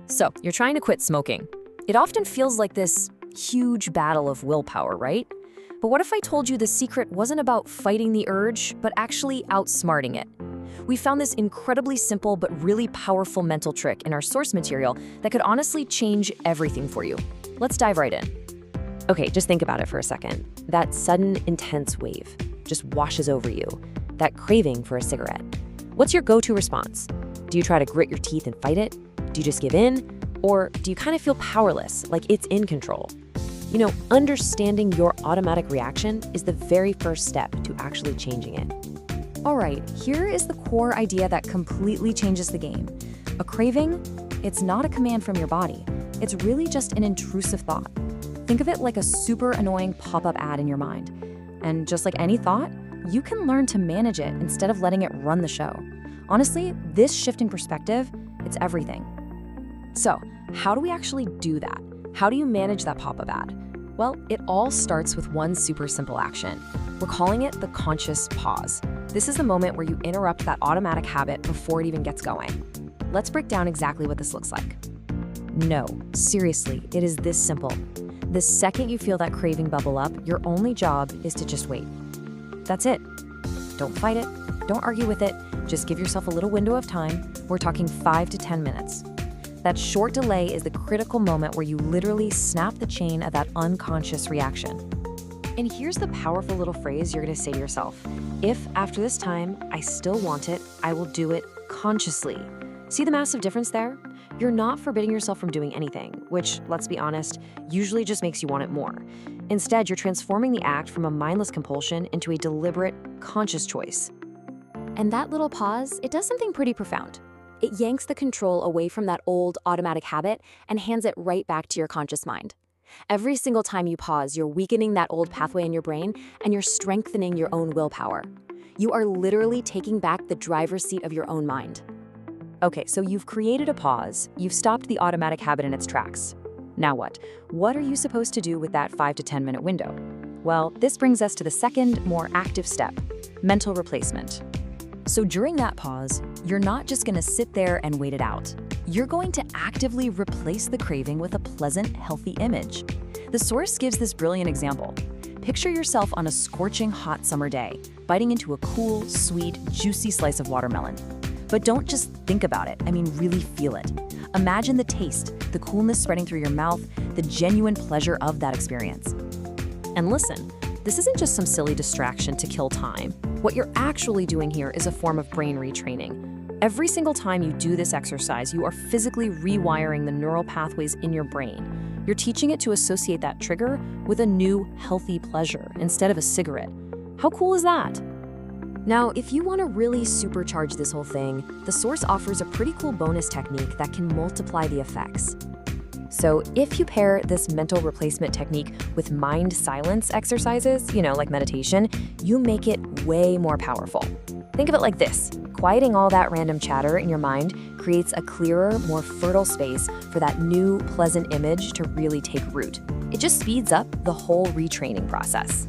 So, you're trying to quit smoking. It often feels like this huge battle of willpower, right? But what if I told you the secret wasn't about fighting the urge, but actually outsmarting it? We found this incredibly simple but really powerful mental trick in our source material that could honestly change everything for you. Let's dive right in. Okay, just think about it for a second. That sudden, intense wave just washes over you. That craving for a cigarette. What's your go-to response? Do you try to grit your teeth and fight it? Do you just give in? Or do you kind of feel powerless, like it's in control? You know, understanding your automatic reaction is the very first step to actually changing it. All right, here is the core idea that completely changes the game. A craving, it's not a command from your body. It's really just an intrusive thought. Think of it like a super annoying pop-up ad in your mind. And just like any thought, you can learn to manage it instead of letting it run the show. Honestly, this shift in perspective, it's everything. So, how do we actually do that? How do you manage that pop-up ad? Well, it all starts with one super simple action. We're calling it the conscious pause. This is the moment where you interrupt that automatic habit before it even gets going. Let's break down exactly what this looks like. No, seriously, it is this simple. The second you feel that craving bubble up, your only job is to just wait. That's it. Don't fight it. Don't argue with it. Just give yourself a little window of time. We're talking 5 to 10 minutes. That short delay is the critical moment where you literally snap the chain of that unconscious reaction. And here's the powerful little phrase you're going to say to yourself. If after this time I still want it, I will do it consciously. See the massive difference there? You're not forbidding yourself from doing anything, which, let's be honest, usually just makes you want it more. Instead, you're transforming the act from a mindless compulsion into a deliberate, conscious choice. And that little pause, it does something pretty profound. It yanks the control away from that old automatic habit and hands it right back to your conscious mind. Every single time you pause, you're weakening that old pathway in your brain and you're strengthening your own willpower. You are literally taking back the driver's seat of your own mind. Okay, so you've created a pause, you've stopped the automatic habit in its tracks. Now what? What are you supposed to do with that 5 to 10 minute window? Well, this brings us to the second, more active step, mental replacement. So during that pause, you're not just gonna sit there and wait it out. You're going to actively replace the craving with a pleasant, healthy image. The source gives this brilliant example. Picture yourself on a scorching hot summer day, biting into a cool, sweet, juicy slice of watermelon. But don't just think about it, really feel it. Imagine the taste, the coolness spreading through your mouth, the genuine pleasure of that experience. And listen, this isn't just some silly distraction to kill time. What you're actually doing here is a form of brain retraining. Every single time you do this exercise, you are physically rewiring the neural pathways in your brain. You're teaching it to associate that trigger with a new, healthy pleasure instead of a cigarette. How cool is that? Now, if you want to really supercharge this whole thing, the source offers a pretty cool bonus technique that can multiply the effects. So if you pair this mental replacement technique with mind silence exercises, like meditation, you make it way more powerful. Think of it like this. Quieting all that random chatter in your mind creates a clearer, more fertile space for that new, pleasant image to really take root. It just speeds up the whole retraining process.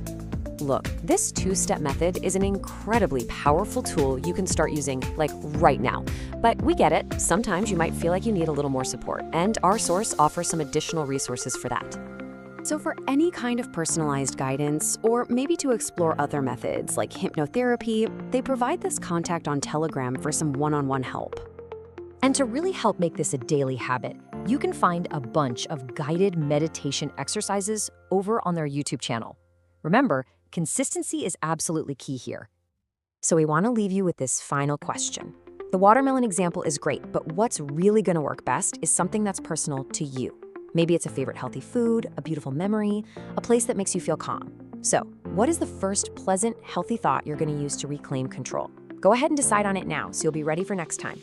Look, this two-step method is an incredibly powerful tool you can start using, right now. But we get it. Sometimes you might feel like you need a little more support, and our source offers some additional resources for that. So for any kind of personalized guidance, or maybe to explore other methods like hypnotherapy, they provide this contact on Telegram for some one-on-one help. And to really help make this a daily habit, you can find a bunch of guided meditation exercises over on their YouTube channel. Remember, consistency is absolutely key here. So we want to leave you with this final question. The watermelon example is great, but what's really going to work best is something that's personal to you. Maybe it's a favorite healthy food, a beautiful memory, a place that makes you feel calm. So, what is the first pleasant, healthy thought you're going to use to reclaim control? Go ahead and decide on it now so you'll be ready for next time.